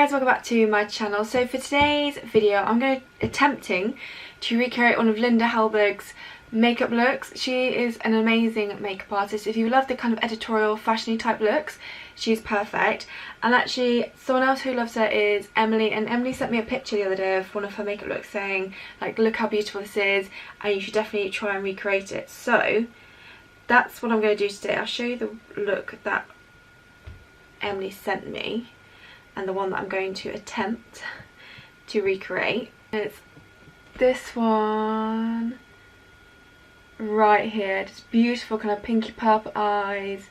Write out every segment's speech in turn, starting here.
guys, welcome back to my channel. So for today's video I'm attempting to recreate one of Linda Hallberg's makeup looks. She is an amazing makeup artist. If you love the kind of editorial fashiony type looks, she's perfect. And actually someone else who loves her is Emily, and Emily sent me a picture the other day of one of her makeup looks saying like, look how beautiful this is and you should definitely try and recreate it. So that's what I'm going to do today. I'll show you the look that Emily sent me and the one that I'm going to attempt to recreate. It's this one right here, just beautiful kind of pinky purple eyes,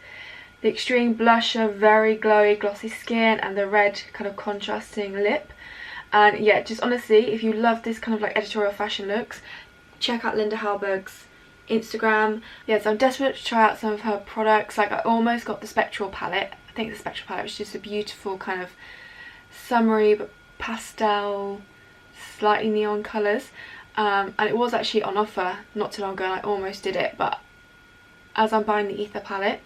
the extreme blusher, very glowy glossy skin, and the red kind of contrasting lip. And yeah, just honestly, if you love this kind of like editorial fashion looks, check out Linda Hallberg's Instagram. Yeah, so I'm desperate to try out some of her products. Like I almost got the Spectral palette. I think the Spectral palette was just a beautiful kind of summery but pastel, slightly neon colours. And it was actually on offer not too long ago and I almost did it, but as I'm buying the Ether palette,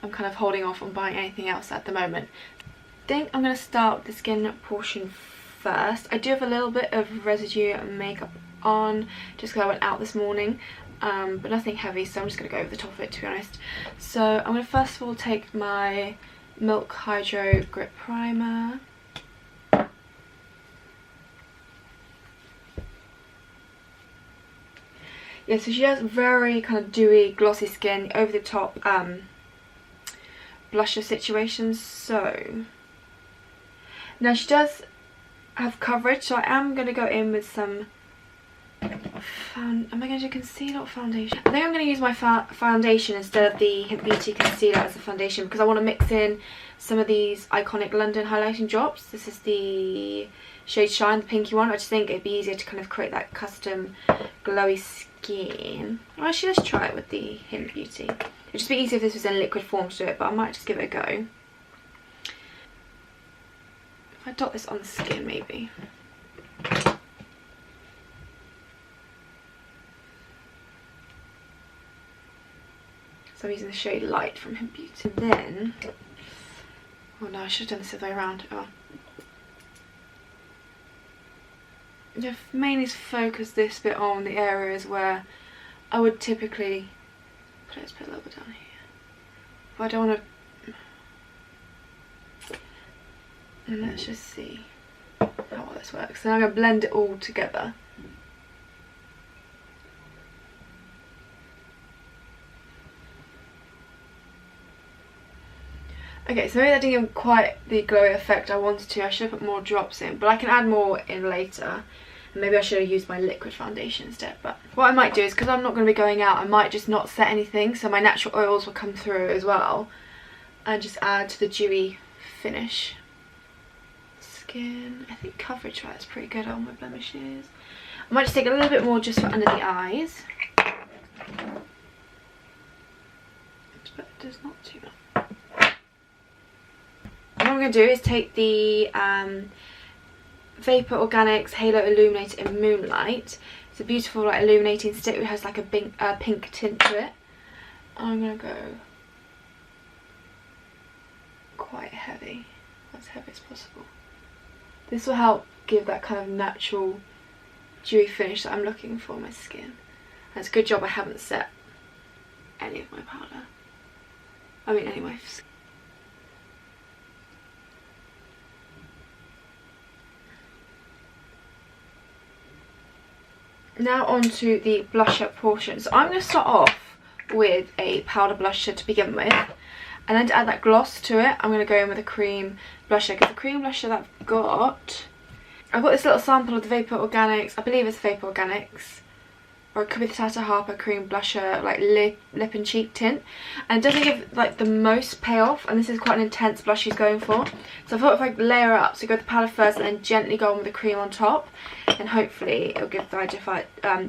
I'm kind of holding off on buying anything else at the moment. I think I'm going to start with the skin portion first. I do have a little bit of residue makeup on just because I went out this morning, but nothing heavy, so I'm just going to go over the top of it, to be honest. So I'm going to first of all take my Milk Hydro Grip Primer. Yeah, so she has very kind of dewy, glossy skin, over the top blusher situations. So now she does have coverage, so I am going to go in with some am I going to do concealer or foundation? I think I'm going to use my foundation instead of the Hint Beauty concealer as a foundation, because I want to mix in some of these iconic London highlighting drops. This is the shade Shine, the pinky one. I just think it'd be easier to kind of create that custom glowy skin. Well, actually, let's try it with the Hint Beauty. It'd just be easier if this was in liquid form to do it, but I might just give it a go. If I dot this on the skin, maybe. So I'm using the shade Light from Hint Beauty. And then, oh no, I should have done this the other way around. Oh. Just mainly focus this bit on the areas where I would typically let's put a little bit down here. But I don't want to. And let's just see how well this works. So I'm going to blend it all together. Okay, so maybe that didn't give quite the glowy effect I wanted to. I should have put more drops in, but I can add more in later. And maybe I should have used my liquid foundation instead. But what I might do is, because I'm not going to be going out, I might just not set anything, so my natural oils will come through as well. And just add to the dewy finish. Skin, I think coverage wise is pretty good on my blemishes. I might just take a little bit more just for under the eyes. But it does not too much. What I'm going to do is take the Vapor Organics Halo Illuminator in Moonlight. It's a beautiful like illuminating stick. It has like a pink tint to it. I'm going to go quite heavy, as heavy as possible. This will help give that kind of natural dewy finish that I'm looking for on my skin. And it's a good job I haven't set any of my powder. I mean anyway. Now on to the blusher portion. So I'm going to start off with a powder blusher to begin with, and then to add that gloss to it I'm going to go in with a cream blusher, because the cream blusher that I've got this little sample of the Vapor Organics, I believe it's Vapor Organics, or it could be the Tata Harper cream blusher, like lip and cheek tint, and it doesn't give like the most payoff, and this is quite an intense blush she's going for. So I thought if I layer it up, so go with the powder first and then gently go on with the cream on top, and hopefully it'll give the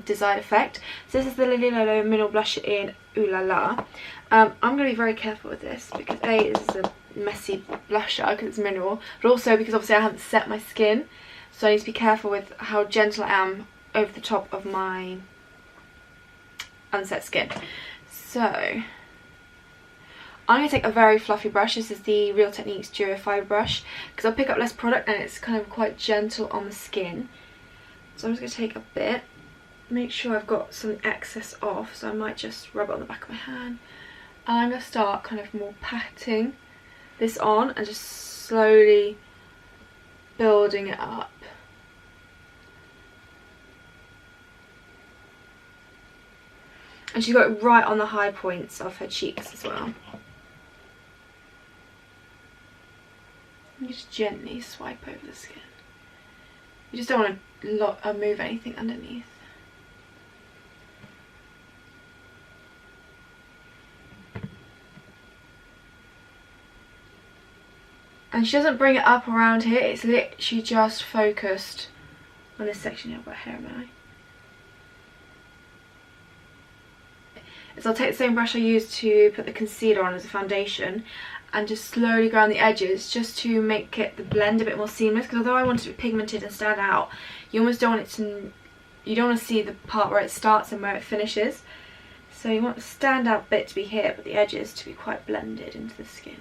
desired effect. So this is the Lily Lolo Mineral Blusher in Ooh La La. I'm going to be very careful with this because A, this is a messy blusher because it's mineral, but also because obviously I haven't set my skin, so I need to be careful with how gentle I am over the top of my unset skin. So I'm going to take a very fluffy brush. This is the Real Techniques Duo 5 brush, because I'll pick up less product and it's kind of quite gentle on the skin. So I'm just going to take a bit, make sure I've got some excess off, so I might just rub it on the back of my hand. And I'm going to start kind of more patting this on and just slowly building it up. And she's got it right on the high points of her cheeks as well. You just gently swipe over the skin. You just don't want to move anything underneath. And she doesn't bring it up around here, it's literally just focused on this section here. I've got hair in my eye. So I'll take the same brush I used to put the concealer on as a foundation and just slowly go around the edges just to make it the blend a bit more seamless, because although I want it to be pigmented and stand out, you almost don't want it to, you don't want to see the part where it starts and where it finishes. So you want the standout bit to be here, but the edges to be quite blended into the skin.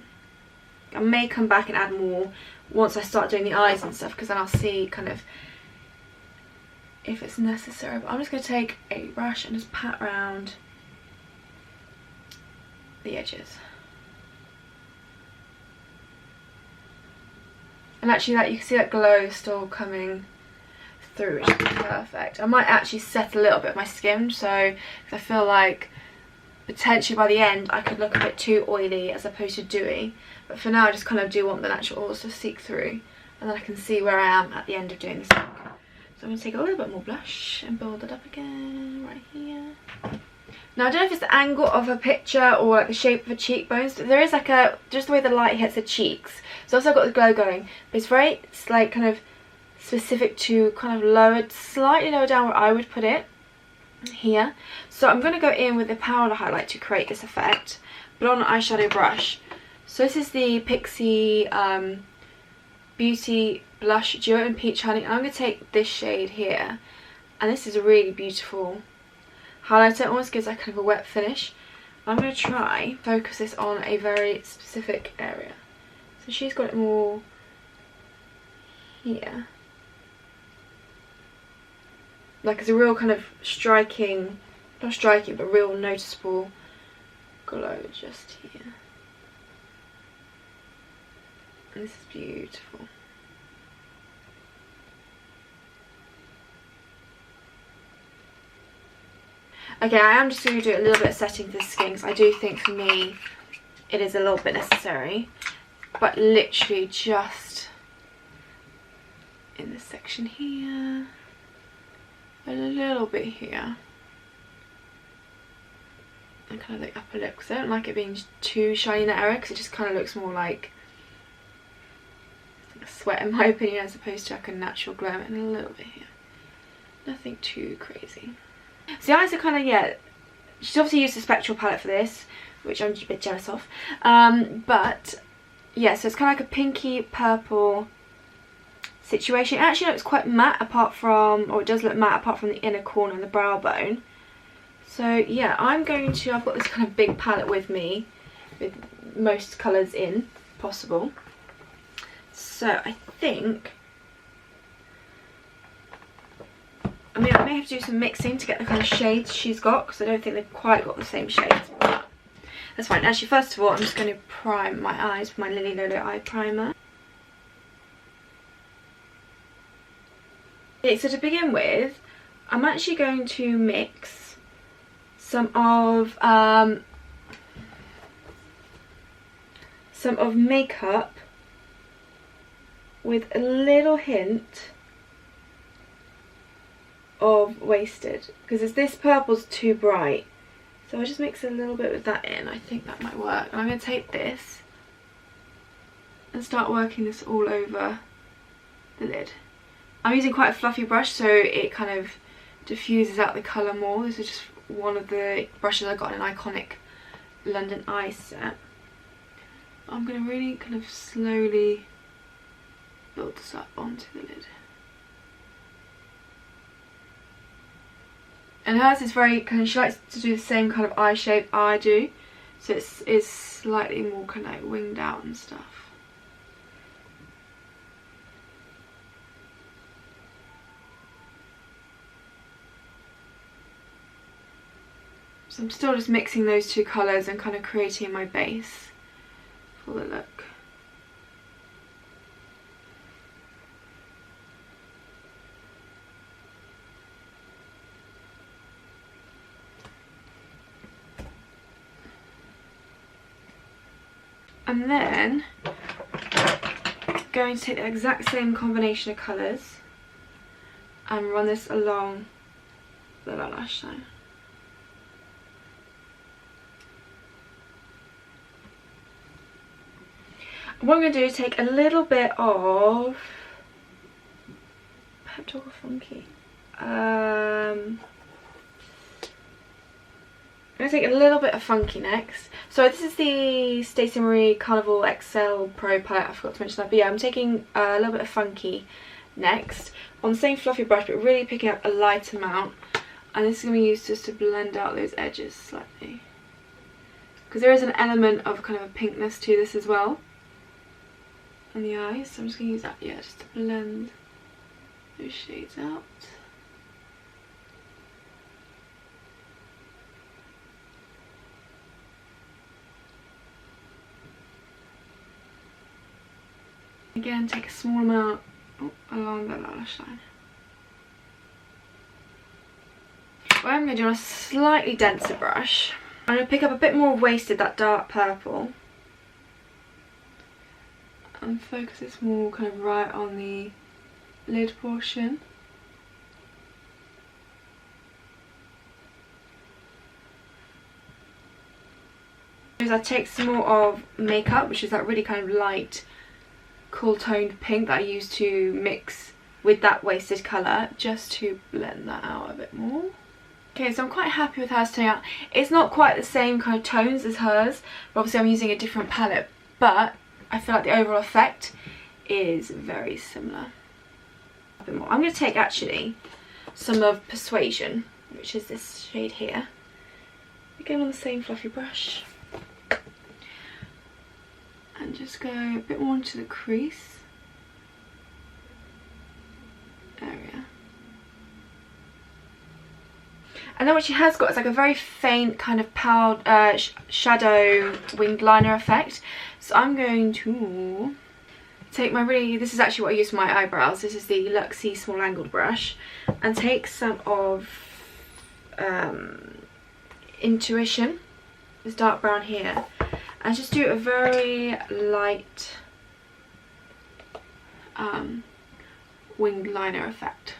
I may come back and add more once I start doing the eyes and stuff, because then I'll see kind of if it's necessary. But I'm just going to take a brush and just pat around the edges. And actually that you can see that glow still coming through, which is perfect. I might actually set a little bit of my skin, so I feel like potentially by the end I could look a bit too oily as opposed to dewy. But for now I just kind of do want the natural oils to seep through, and then I can see where I am at the end of doing this look. So I'm going to take a little bit more blush and build it up again right here. Now I don't know if it's the angle of her picture or like the shape of her cheekbones, but there is like a, just the way the light hits her cheeks. So also I've got the glow going, but it's like kind of specific to kind of lowered, slightly lower down where I would put it, here. So I'm going to go in with the powder highlight to create this effect, but on an eyeshadow brush. So this is the Pixie Beauty Blush Duo in Peach Honey, and I'm going to take this shade here, and this is a really beautiful highlighter. It almost gives like kind of a wet finish. I'm going to try focus this on a very specific area. So she's got it more here. Like it's a real kind of striking, not striking, but real noticeable glow just here. And this is beautiful. Okay, I am just going to do a little bit of setting to the skin, because I do think for me it is a little bit necessary. But literally just in this section here, a little bit here, and kind of the upper lip, because I don't like it being too shiny in that area, because it just kind of looks more like a sweat in my opinion, as opposed to like a natural glow, and a little bit here. Nothing too crazy. So the eyes are kind of, yeah, she's obviously used the spectral palette for this, which I'm just a bit jealous of, but yeah, so it's kind of like a pinky purple situation. It actually looks quite matte apart from, or it does look matte apart from the inner corner and the brow bone. So yeah, I've got this kind of big palette with me, with most colours in possible. So I think, I mean, I may have to do some mixing to get the kind of shades she's got, because I don't think they've quite got the same shades. But that's fine. Actually, first of all, I'm just going to prime my eyes with my Lily Lolo eye primer. Okay, so to begin with, I'm actually going to mix some of makeup with a little hint of Wasted, because this purple's too bright. So I'll just mix a little bit with that in. I think that might work. And I'm going to take this and start working this all over the lid. I'm using quite a fluffy brush, so it kind of diffuses out the colour more. This is just one of the brushes I got in an iconic London eye set. I'm going to really kind of slowly build this up onto the lid. And hers is very kind of, she likes to do the same kind of eye shape I do. so it's slightly more kind of like winged out and stuff. So I'm still just mixing those two colours and kind of creating my base for the look. And then I'm going to take the exact same combination of colours and run this along the lash line. What I'm going to do is take a little bit of Pep Talk or Funky. I'm going to take a little bit of Funky next. So this is the Stacey Marie Carnival XL Pro palette, I forgot to mention that. But yeah, I'm taking a little bit of Funky next on the same fluffy brush, but really picking up a light amount. And this is going to be used just to blend out those edges slightly, because there is an element of kind of a pinkness to this as well in the eyes. So I'm just going to use that, yeah, just to blend those shades out. Again, take a small amount along the lash line. What I'm going to do on a slightly denser brush, I'm going to pick up a bit more wasted, that dark purple, and focus this more kind of right on the lid portion. I take some more of Makeup, which is that really kind of light, cool toned pink that I use to mix with that wasted colour, just to blend that out a bit more. Okay, so I'm quite happy with how it's turning out. It's not quite the same kind of tones as hers, but obviously I'm using a different palette, but I feel like the overall effect is very similar. A bit more. I'm going to take actually some of Persuasion, which is this shade here. Again on the same fluffy brush. And just go a bit more into the crease area. And then what she has got is like a very faint kind of powder shadow winged liner effect. So I'm going to take my this is actually what I use for my eyebrows. This is the Luxie small angled brush, and take some of Intuition, this dark brown here, and just do a very light winged liner effect.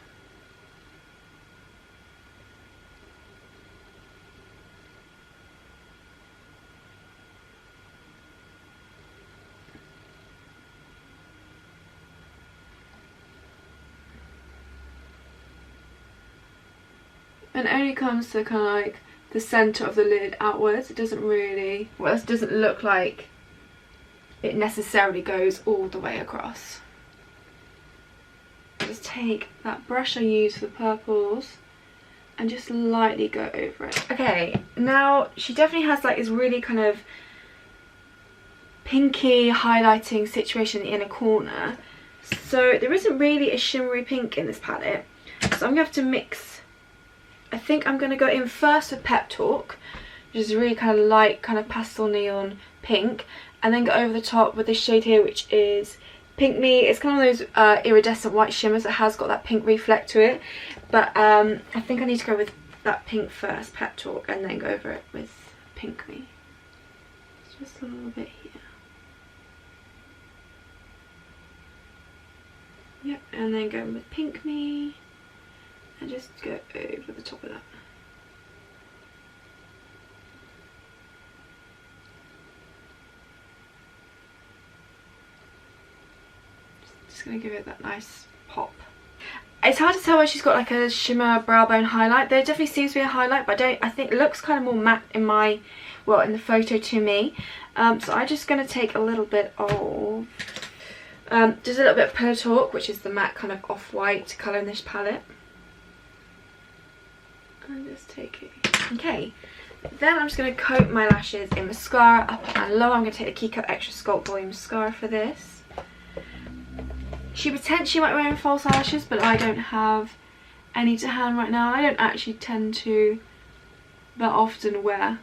And it only comes to kind of like the centre of the lid outwards. It doesn't really, well, it doesn't look like it necessarily goes all the way across. Just take that brush I use for the purples and just lightly go over it. Okay, now she definitely has like this really kind of pinky highlighting situation in the inner corner. So there isn't really a shimmery pink in this palette. So I'm going to have to mix. I think I'm going to go in first with Pep Talk, which is really kind of light, kind of pastel neon pink, and then go over the top with this shade here, which is Pink Me. It's kind of those iridescent white shimmers that has got that pink reflect to it, but I think I need to go with that pink first, Pep Talk, and then go over it with Pink Me. Just a little bit here. Yep, and then go with Pink Me. And just go over the top of that. Just going to give it that nice pop. It's hard to tell where she's got like a shimmer brow bone highlight. There definitely seems to be a highlight, but I think it looks kind of more matte in my, well, in the photo to me. So I'm just going to take a little bit of, just a little bit of Pep Talk, which is the matte kind of off-white colour in this palette. And just take it. Okay, Then I'm just going to coat my lashes in mascara up and low. I'm going to take the Key Cup Extra Sculpt Volume Mascara for this. She potentially might be wearing false eyelashes, but I don't have any to hand right now. I don't actually tend to that often wear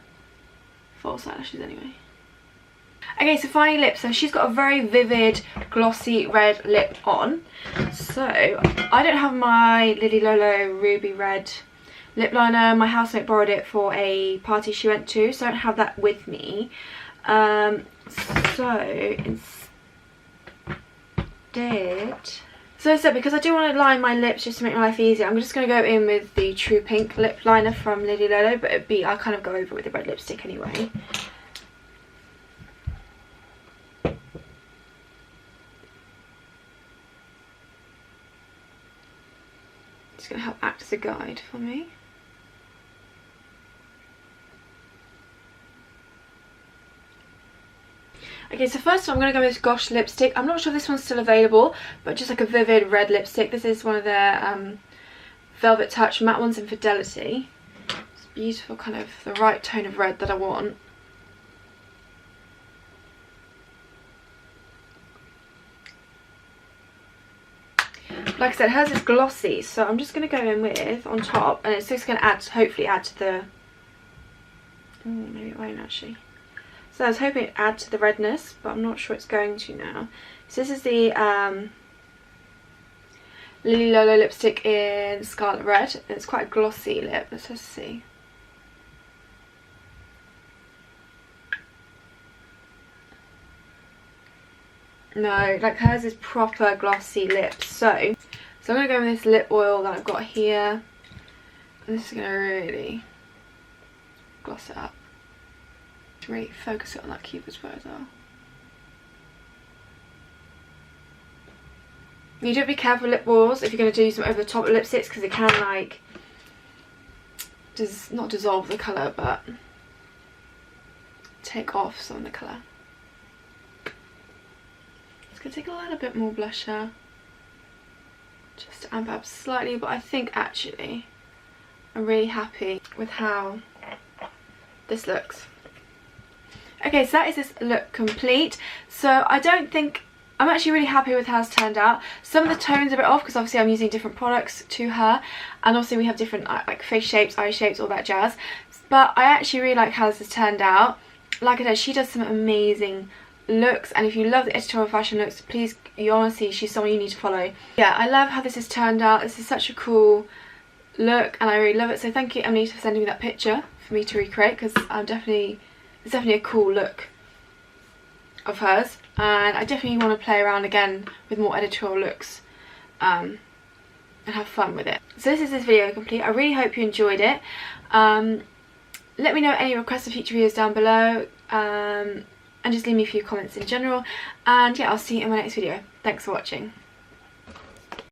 false eyelashes anyway. Okay, so finally lips. So she's got a very vivid glossy red lip on. So I don't have my Lily Lolo ruby red lip liner. My housemate borrowed it for a party she went to, so I don't have that with me. So because I do want to line my lips just to make my life easier, I'm just going to go in with the True Pink lip liner from Lily Lolo, but I'll kind of go over with the red lipstick anyway. It's going to help act as a guide for me. Okay, so first I'm going to go with this Gosh lipstick. I'm not sure if this one's still available, but just like a vivid red lipstick. This is one of their Velvet Touch matte ones in Fidelity. It's beautiful, kind of the right tone of red that I want. Like I said, hers is glossy, so I'm just going to go in with on top, and it's just going to hopefully add to the... Oh, maybe it won't actually. So I was hoping it'd add to the redness, but I'm not sure it's going to now. So this is the Lily Lolo lipstick in Scarlet Red, and it's quite a glossy lip. Let's just see. No, like hers is proper glossy lips. So I'm going to go with this lip oil that I've got here. And this is going to really gloss it up. To really focus it on that cupid's bow as well. You do have to be careful with lip oils if you're going to do some over the top lipsticks, because it can like, not dissolve the colour, but take off some of the colour. Going to take a little bit more blusher just to amp up slightly, but I think actually I'm really happy with how this looks. Okay, so that is this look complete. So I don't think, I'm actually really happy with how it's turned out. Some of the tones are a bit off because obviously I'm using different products to her, and also we have different like face shapes, eye shapes, all that jazz, but I actually really like how this has turned out. Like I said, she does some amazing looks, and if you love the editorial fashion looks, please, you honestly, she's someone you need to follow. Yeah, I love how this has turned out. This is such a cool look and I really love it. So thank you, Emily, for sending me that picture for me to recreate, because it's definitely a cool look of hers, and I definitely want to play around again with more editorial looks and have fun with it. So this is this video complete. I really hope you enjoyed it. Let me know any requests for future videos down below. And just leave me a few comments in general, and yeah, I'll see you in my next video. Thanks for watching.